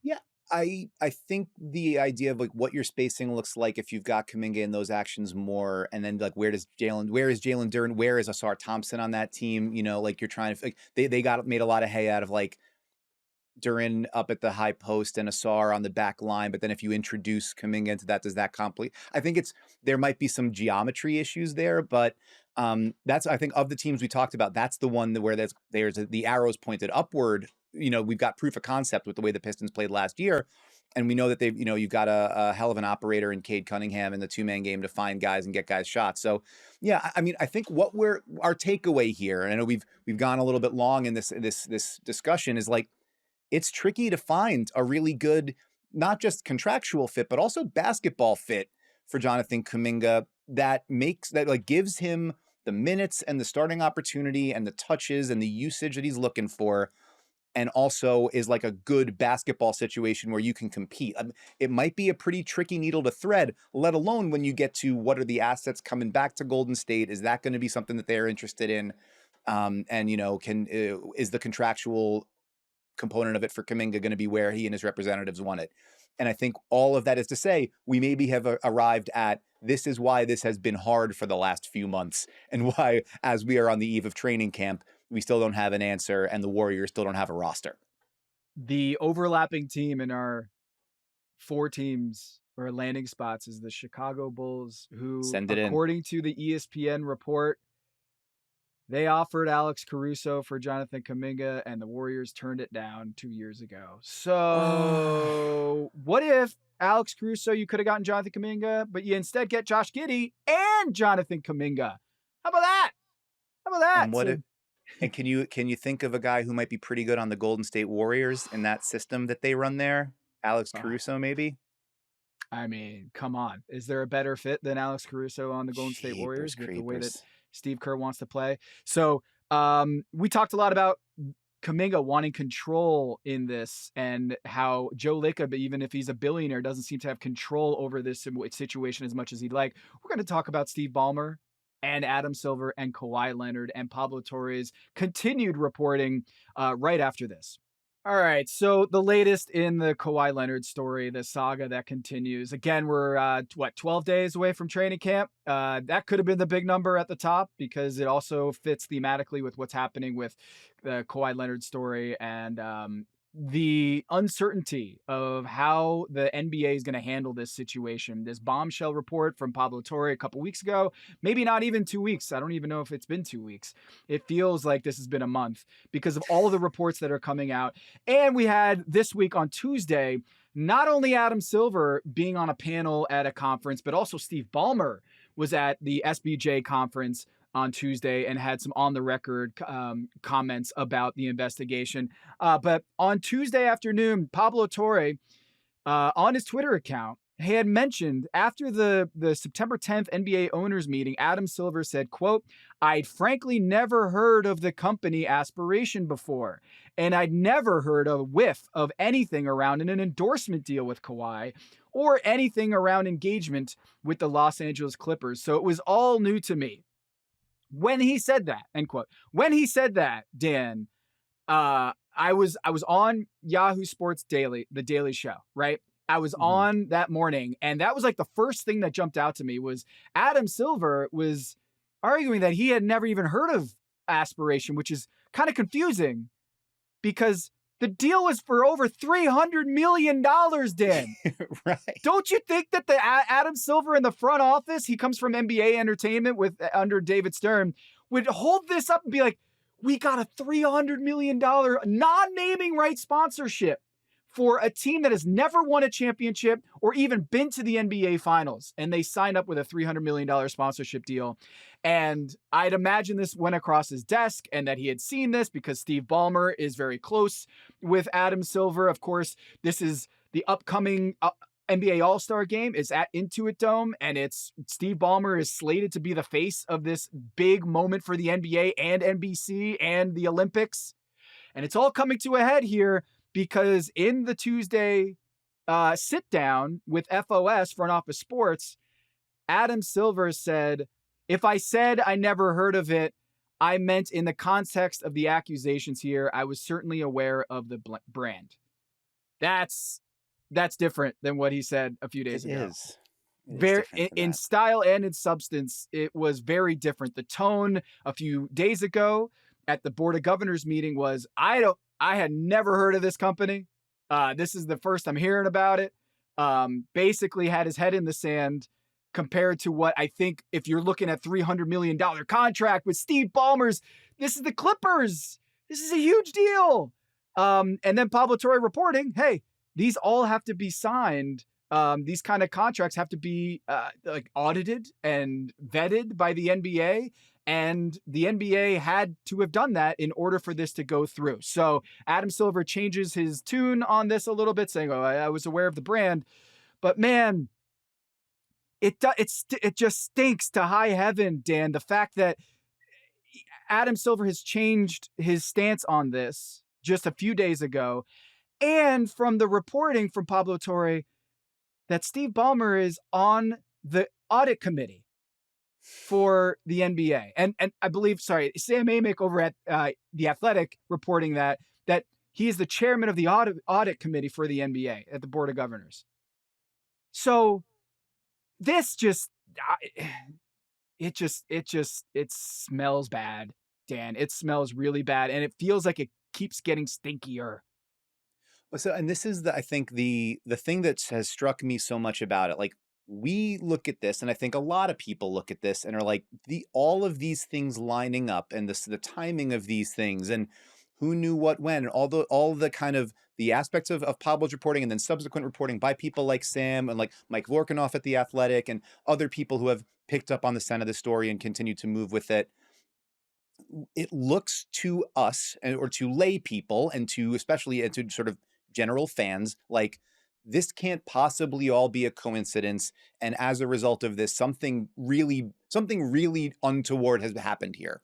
Yeah, I think the idea of like what your spacing looks like if you've got Kuminga in those actions more, and then like where is Jalen Duren, where is Asar Thompson on that team? Like you're trying to they made a lot of hay out of like Duren up at the high post and Asar on the back line, but then if you introduce Kuminga into that, does that complete? I think there might be some geometry issues there, but that's, I think, of the teams we talked about, that's the one where the arrows pointed upward. We've got proof of concept with the way the Pistons played last year, and we know that they've, you've got a hell of an operator in Cade Cunningham in the 2-man game to find guys and get guys shots. So yeah, I mean, I think our takeaway here, and I know we've gone a little bit long in this discussion, is like, it's tricky to find a really good, not just contractual fit, but also basketball fit for Jonathan Kuminga that gives him the minutes and the starting opportunity and the touches and the usage that he's looking for, and also is like a good basketball situation where you can compete. It might be a pretty tricky needle to thread, let alone when you get to what are the assets coming back to Golden State? Is that going to be something that they're interested in? Is the contractual component of it for Kuminga going to be where he and his representatives want it? And I think all of that is to say, we maybe have arrived at, this is why this has been hard for the last few months, and why, as we are on the eve of training camp, we still don't have an answer, and the Warriors still don't have a roster. The overlapping team in our 4 teams or landing spots is the Chicago Bulls, who, Send it in. according to the ESPN report, they offered Alex Caruso for Jonathan Kuminga, and the Warriors turned it down 2 years ago. So what if Alex Caruso, you could have gotten Jonathan Kuminga, but you instead get Josh Giddey and Jonathan Kuminga? How about that? How about that? And what if, and can you think of a guy who might be pretty good on the Golden State Warriors in that system that they run there? Alex Caruso, maybe? I mean, come on. Is there a better fit than Alex Caruso on the Golden State Warriors with the way that Steve Kerr wants to play? So we talked a lot about Kuminga wanting control in this, and how Joe Lacob, even if he's a billionaire, doesn't seem to have control over this situation as much as he'd like. We're going to talk about Steve Ballmer and Adam Silver and Kawhi Leonard and Pablo Torre's continued reporting right after this. All right, so the latest in the Kawhi Leonard story, the saga that continues. Again, we're 12 days away from training camp. That could have been the big number at the top, because it also fits thematically with what's happening with the Kawhi Leonard story and the uncertainty of how the NBA is going to handle this situation. This bombshell report from Pablo Torre a couple weeks ago, maybe not even 2 weeks. I don't even know if it's been 2 weeks. It feels like this has been a month because of all the reports that are coming out. And we had this week on Tuesday, not only Adam Silver being on a panel at a conference, but also Steve Ballmer was at the SBJ conference on Tuesday and had some on the record comments about the investigation. But on Tuesday afternoon, Pablo Torre on his Twitter account had mentioned after the September 10th NBA owners meeting, Adam Silver said, quote, "I'd frankly never heard of the company Aspiration before, and I'd never heard a whiff of anything around an endorsement deal with Kawhi or anything around engagement with the Los Angeles Clippers. So it was all new to me." When he said that, end quote. When he said that, Dan, I was on Yahoo Sports Daily, the Daily Show, right? I was on that morning, and that was like the first thing that jumped out to me was Adam Silver was arguing that he had never even heard of Aspiration, which is kind of confusing because the deal was for over $300 million, Dan. Right. Don't you think that the Adam Silver in the front office, he comes from NBA Entertainment under David Stern, would hold this up and be like, we got a $300 million non-naming rights sponsorship for a team that has never won a championship or even been to the NBA Finals. And they signed up with a $300 million sponsorship deal. And I'd imagine this went across his desk and that he had seen this because Steve Ballmer is very close with Adam Silver. Of course, this is the upcoming NBA All-Star game. It's at Intuit Dome, and it's Steve Ballmer is slated to be the face of this big moment for the NBA and NBC and the Olympics. And it's all coming to a head here because in the Tuesday sit down with FOS, Front Office Sports, Adam Silver said, "If I said I never heard of it, I meant in the context of the accusations here, I was certainly aware of the brand." That's different than what he said a few days ago. Very in style and in substance, it was very different. The tone a few days ago at the Board of Governors meeting was, I had never heard of this company. This is the first I'm hearing about it. Basically had his head in the sand compared to what I think if you're looking at $300 million contract with Steve Ballmer's, this is the Clippers. This is a huge deal. And then Pablo Torre reporting, hey, these all have to be signed. These kind of contracts have to be like audited and vetted by the NBA. And the NBA had to have done that in order for this to go through. So Adam Silver changes his tune on this a little bit, saying, "Oh, I was aware of the brand," but man, it just stinks to high heaven, Dan. The fact that Adam Silver has changed his stance on this just a few days ago, and from the reporting from Pablo Torre that Steve Ballmer is on the audit committee for the NBA. And I believe, Sam Amick over at The Athletic reporting that he is the chairman of the audit committee for the NBA at the Board of Governors. So this it smells bad, Dan. It smells really bad. And it feels like it keeps getting stinkier. So, and this is I think the thing that has struck me so much about it. Like, we look at this, and I think a lot of people look at this and are like, all of these things lining up, and the timing of these things, and who knew what when, and all the kind of the aspects of Pablo's reporting, and then subsequent reporting by people like Sam and like Mike Lorkinoff at the Athletic, and other people who have picked up on the scent of the story and continue to move with it. It looks to us, or to lay people, and to especially and to sort of general fans, like this can't possibly all be a coincidence, and as a result of this, something really untoward has happened here.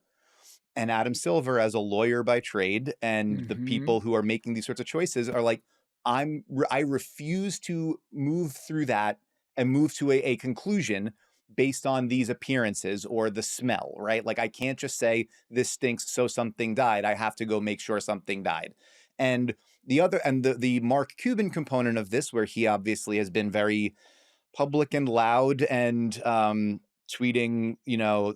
And Adam Silver, as a lawyer by trade, and the Mm-hmm. people who are making these sorts of choices are like, I refuse to move through that and move to a conclusion based on these appearances or the smell, right? Like, I can't just say this stinks, so something died. I have to go make sure something died. And the Mark Cuban component of this, where he obviously has been very public and loud, and tweeting,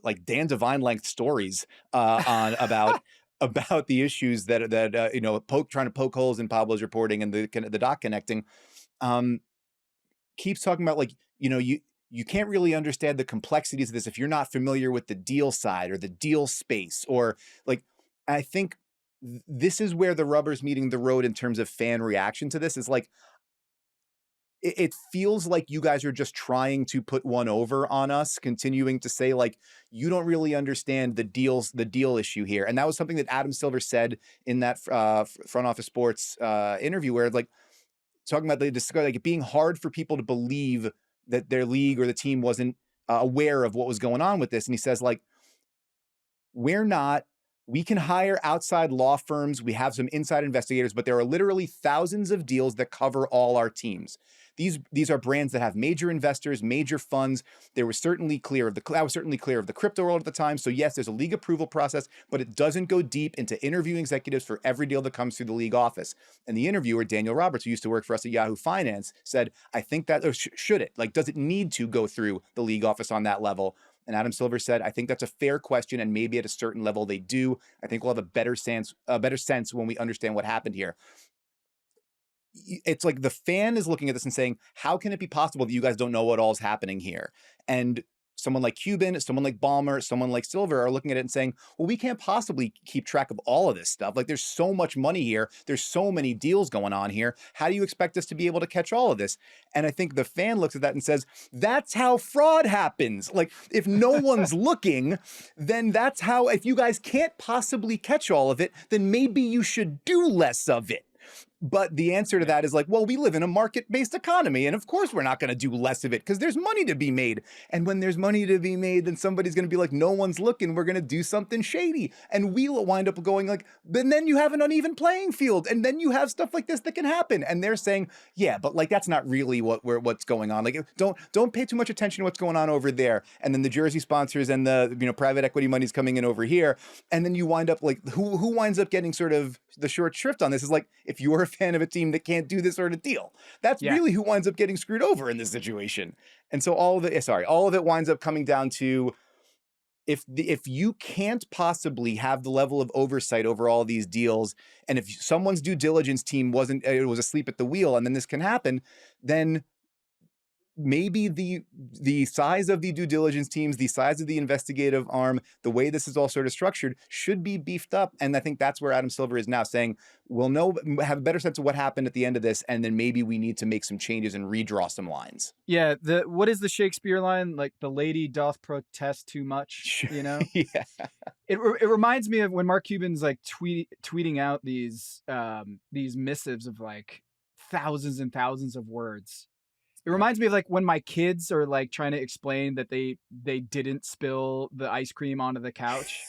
like Dan Devine length stories on about the issues that trying to poke holes in Pablo's reporting and the dot connecting. Um, Keeps talking about, like, you can't really understand the complexities of this if you're not familiar with the deal side or the deal space, or like, I think this is where the rubber's meeting the road in terms of fan reaction to this. Is like, it feels like you guys are just trying to put one over on us, continuing to say, like, you don't really understand the deal issue here. And that was something that Adam Silver said in that front office sports interview, where, like, talking about like it being hard for people to believe that their league or the team wasn't aware of what was going on with this. And he says, like, we're not. We can hire outside law firms. We have some inside investigators, but there are literally thousands of deals that cover all our teams. These are brands that have major investors, major funds. I was certainly clear of the crypto world at the time. So yes, there's a league approval process, but it doesn't go deep into interviewing executives for every deal that comes through the league office. And the interviewer, Daniel Roberts, who used to work for us at Yahoo Finance, said, I think that, or should it? Like, does it need to go through the league office on that level? And Adam Silver said, I think that's a fair question, and maybe at a certain level they do. I think we'll have a better sense when we understand what happened here. It's like the fan is looking at this and saying, how can it be possible that you guys don't know what all is happening here? And someone like Cuban, someone like Ballmer, someone like Silver are looking at it and saying, well, we can't possibly keep track of all of this stuff. Like, there's so much money here. There's so many deals going on here. How do you expect us to be able to catch all of this? And I think the fan looks at that and says, that's how fraud happens. Like, if no one's looking, then that's how, if you guys can't possibly catch all of it, then maybe you should do less of it. But the answer to that is like, well, we live in a market-based economy, and of course we're not going to do less of it because there's money to be made. And when there's money to be made, then somebody's going to be like, no one's looking, we're going to do something shady. And we'll wind up going like, then you have an uneven playing field, and then you have stuff like this that can happen. And they're saying, yeah, but like, that's not really what's going on. Like, don't pay too much attention to what's going on over there. And then the jersey sponsors and the private equity money's coming in over here. And then you wind up like, who winds up getting sort of the short shrift on this is like, if you're a fan of a team that can't do this sort of deal, that's really who winds up getting screwed over in this situation. And so all of it winds up coming down to, if you can't possibly have the level of oversight over all these deals, and if someone's due diligence team was asleep at the wheel, and then this can happen, then maybe the size of the due diligence teams, the size of the investigative arm, the way this is all sort of structured should be beefed up. And I think that's where Adam Silver is now saying, we'll have a better sense of what happened at the end of this, and then maybe we need to make some changes and redraw some lines. Yeah, what is the Shakespeare line? Like, the lady doth protest too much, you know? Yeah. It reminds me of when Mark Cuban's like tweeting out these missives of like thousands and thousands of words. It reminds me of like when my kids are like trying to explain that they didn't spill the ice cream onto the couch,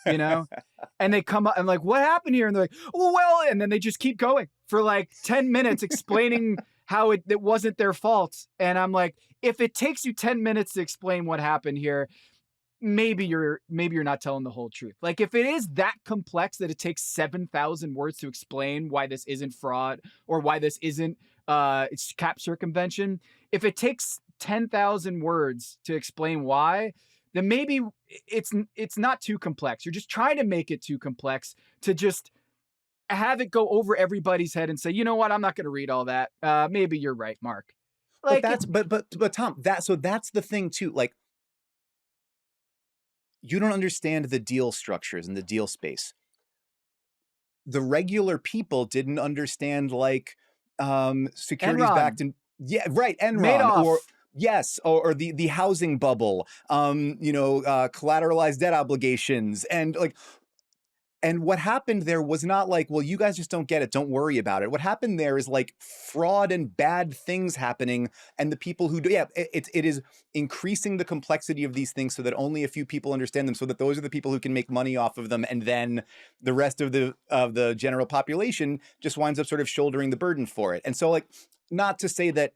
you know? And they come up and like, what happened here? And they're like, oh, well, and then they just keep going for like 10 minutes explaining how it wasn't their fault. And I'm like, if it takes you 10 minutes to explain what happened here, maybe you're not telling the whole truth. Like, if it is that complex that it takes 7,000 words to explain why this isn't fraud or why this isn't it's cap circumvention, if it takes 10,000 words to explain why, then maybe it's not too complex. You're just trying to make it too complex to just have it go over everybody's head and say, you know what, I'm not going to read all that. Maybe you're right, Mark. But Like, that's but Tom, that's the thing too. Like, you don't understand the deal structures and the deal space. The regular people didn't understand, like, securities backed Enron, and yeah, right, Enron, or Madoff. yes, or the housing bubble, collateralized debt obligations, and like, and what happened there was not like, well, you guys just don't get it, don't worry about it. What happened there is like fraud and bad things happening, and the people who do, yeah, it is increasing the complexity of these things so that only a few people understand them, so that those are the people who can make money off of them, and then the rest of the general population just winds up sort of shouldering the burden for it. And so, like, not to say that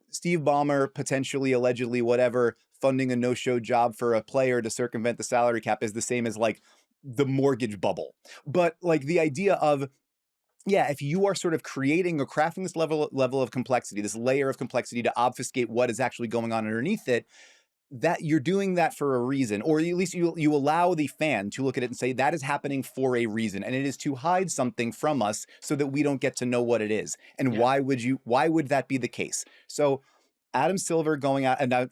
Steve Ballmer potentially, allegedly, whatever, funding a no-show job for a player to circumvent the salary cap is the same as like the mortgage bubble. But like the idea of, yeah, if you are sort of creating or crafting this level of complexity, this layer of complexity to obfuscate what is actually going on underneath it, that you're doing that for a reason, or at least you allow the fan to look at it and say that is happening for a reason, and it is to hide something from us so that we don't get to know what it is. And Yeah. why would that be the case? So Adam Silver going out, and I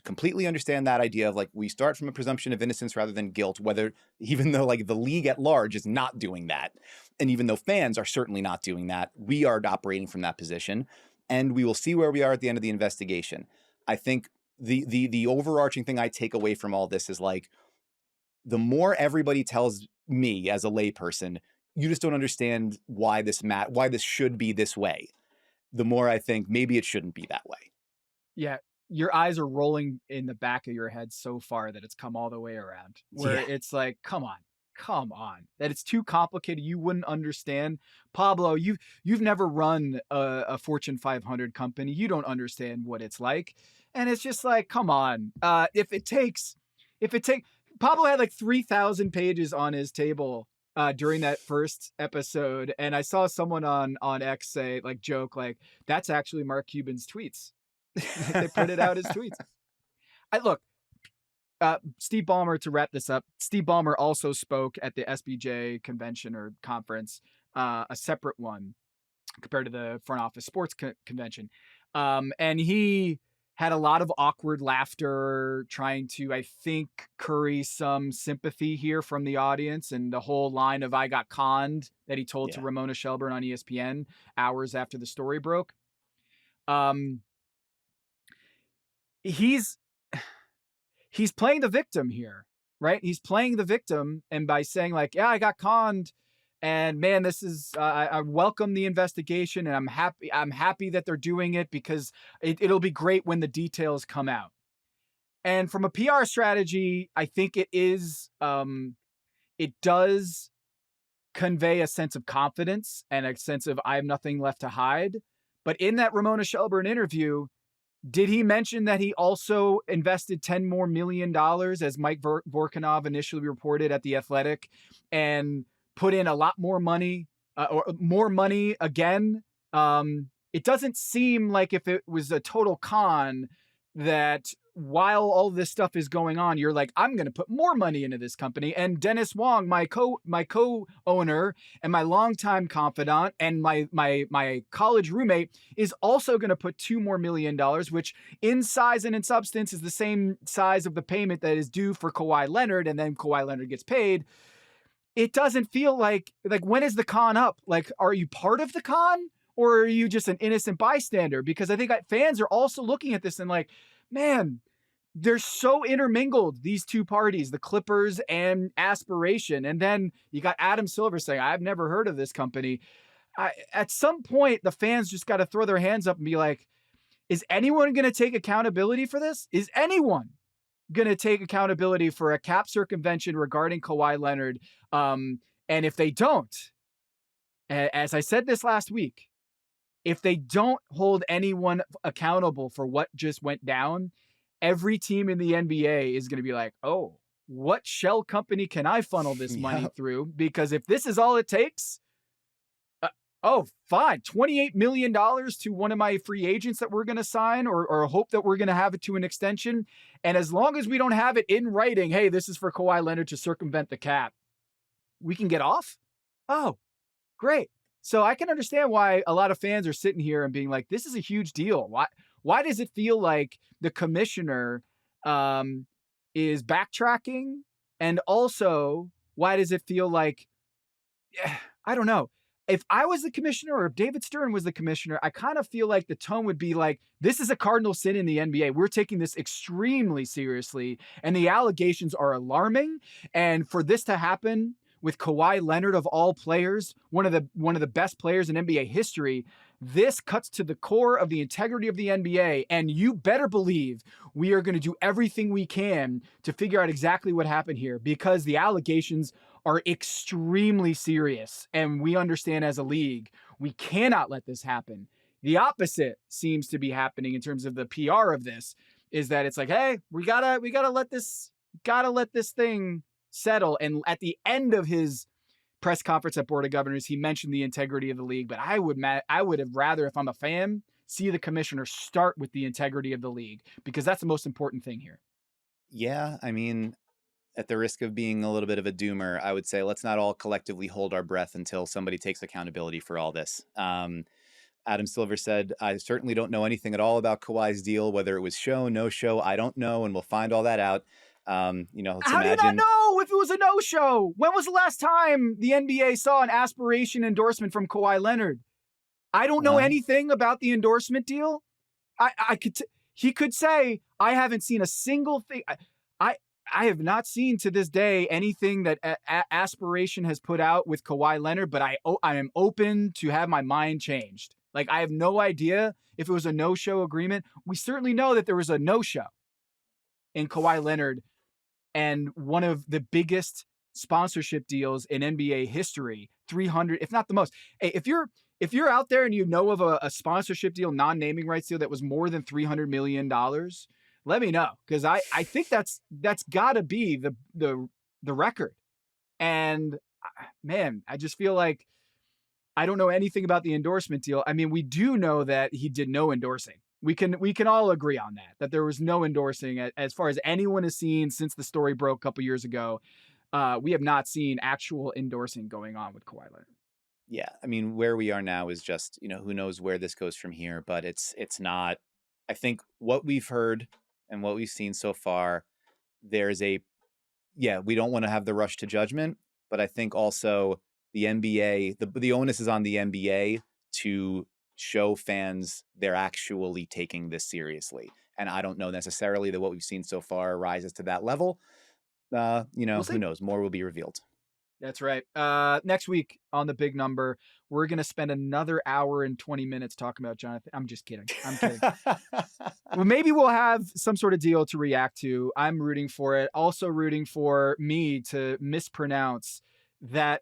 completely understand that idea of like, we start from a presumption of innocence rather than guilt, whether, even though like the league at large is not doing that, and even though fans are certainly not doing that, we are operating from that position, and we will see where we are at the end of the investigation. I think the overarching thing I take away from all this is like, the more everybody tells me as a layperson, you just don't understand why this should be this way, the more I think maybe it shouldn't be that way. Yeah, your eyes are rolling in the back of your head so far that it's come all the way around. Where Yeah. it's like, come on, that it's too complicated. You wouldn't understand, Pablo. You've never run a Fortune 500 company. You don't understand what it's like, and it's just like, come on. If it take, Pablo had like 3,000 pages on his table during that first episode, and I saw someone on X say, like, joke, like, that's actually Mark Cuban's tweets. They printed out his tweets. I look, Steve Ballmer, to wrap this up, Steve Ballmer also spoke at the SBJ convention or conference, a separate one compared to the front office sports convention. And he had a lot of awkward laughter, trying to, I think, curry some sympathy here from the audience, and the whole line of "I got conned" that he told to Ramona Shelburne on ESPN hours after the story broke. He's playing the victim here, right? He's playing the victim, and by saying like, yeah, I got conned, and man, this is I welcome the investigation, and I'm happy that they're doing it, because it'll be great when the details come out. And from a PR strategy, I think it does convey a sense of confidence and a sense of, I have nothing left to hide. But in that Ramona Shelburne interview, did he mention that he also invested $10 million more, as Mike Vorkunov initially reported at The Athletic, and put in a lot more money, or more money again? It doesn't seem like, if it was a total con, that while all this stuff is going on, you're like, I'm going to put more money into this company. And Dennis Wong, my co-owner and my longtime confidant and my college roommate, is also going to put $2 million more, which in size and in substance is the same size of the payment that is due for Kawhi Leonard, and then Kawhi Leonard gets paid. It doesn't feel like, when is the con up? Like, are you part of the con, or are you just an innocent bystander? Because I think fans are also looking at this and like, man, they're so intermingled, these two parties, the Clippers and Aspiration. And then you got Adam Silver saying, I've never heard of this company. At some point, the fans just got to throw their hands up and be like, is anyone going to take accountability for this? Is anyone going to take accountability for a cap circumvention regarding Kawhi Leonard? And if they don't, as I said this last week, if they don't hold anyone accountable for what just went down, every team in the NBA is going to be like, oh, what shell company can I funnel this money through? Because if this is all it takes, fine, $28 million to one of my free agents that we're going to sign, or hope that we're going to have it to an extension. And as long as we don't have it in writing, hey, this is for Kawhi Leonard to circumvent the cap, we can get off. Oh, Great. So I can understand why a lot of fans are sitting here and being like, this is a huge deal. Why does it feel like the commissioner um, is backtracking? And also, why does it feel like, I don't know. If I was the commissioner or if David Stern was the commissioner, I kind of feel like the tone would be like, this is a cardinal sin in the NBA. We're taking this extremely seriously, and the allegations are alarming. And for this to happen with Kawhi Leonard of all players, one of the best players in NBA history, this cuts to the core of the integrity of the NBA. And you better believe we are going to do everything we can to figure out exactly what happened here, because the allegations are extremely serious. And we understand as a league, we cannot let this happen. The opposite seems to be happening in terms of the PR of this, is that it's like, hey, we gotta let this thing settle. And at the end of his press conference at Board of Governors, he mentioned the integrity of the league. But I would have rather, if I'm a fan, see the commissioner start with the integrity of the league, because that's the most important thing here. Yeah, I mean, at the risk of being a little bit of a doomer, I would say let's not all collectively hold our breath until somebody takes accountability for all this. Adam Silver said, I certainly don't know anything at all about Kawhi's deal, whether it was show, no show, I don't know, and we'll find all that out. Let's How imagine. do you not know if it was a no-show? When was the last time the NBA saw an aspiration endorsement from Kawhi Leonard? I don't know anything about the endorsement deal. He could say, I haven't seen a single thing. I have not seen to this day anything that Aspiration has put out with Kawhi Leonard, but I am open to have my mind changed. Like, I have no idea if it was a no-show agreement. We certainly know that there was a no-show in Kawhi Leonard and one of the biggest sponsorship deals in NBA history, 300, if not the most. Hey, if you're out there and you know of a sponsorship deal, non-naming rights deal that was more than $300 million, let me know, because I think that's got to be the record. And man, I just feel like I don't know anything about the endorsement deal. I mean, we do know that he did no endorsing. We can all agree on that there was no endorsing as far as anyone has seen since the story broke a couple years ago. We have not seen actual endorsing going on with Kawhi Leonard. Yeah, I mean, where we are now is just, who knows where this goes from here, but it's not. I think what we've heard and what we've seen so far, there's we don't want to have the rush to judgment, but I think also the NBA, the onus is on the NBA to show fans they're actually taking this seriously. And I don't know necessarily that what we've seen so far rises to that level. We'll who knows? More will be revealed. That's right. Next week on The Big Number, we're going to spend another hour and 20 minutes talking about Jonathan. I'm just kidding. I'm kidding. Well, maybe we'll have some sort of deal to react to. I'm rooting for it. Also rooting for me to mispronounce that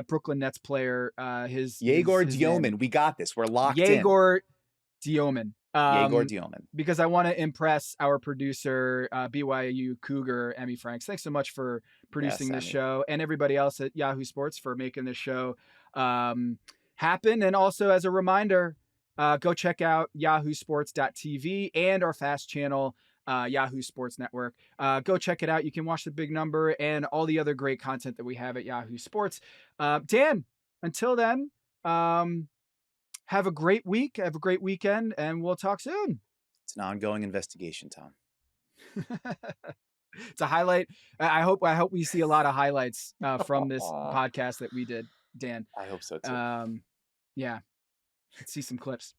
Brooklyn Nets player. His Dioman. Name. We got this. We're locked in. Dioman. Yegor Dioman. Because I want to impress our producer, BYU Cougar, Emmy Franks. Thanks so much for producing this show, and everybody else at Yahoo Sports for making this show happen. And also, as a reminder, go check out yahoosports.tv and our FAST channel, Yahoo Sports Network. Go check it out. You can watch The Big Number and all the other great content that we have at Yahoo Sports. Dan, until then, have a great week. Have a great weekend, and we'll talk soon. It's an ongoing investigation, Tom. It's a highlight. I hope we see a lot of highlights from this podcast that we did, Dan. I hope so too. Yeah. Let's see some clips.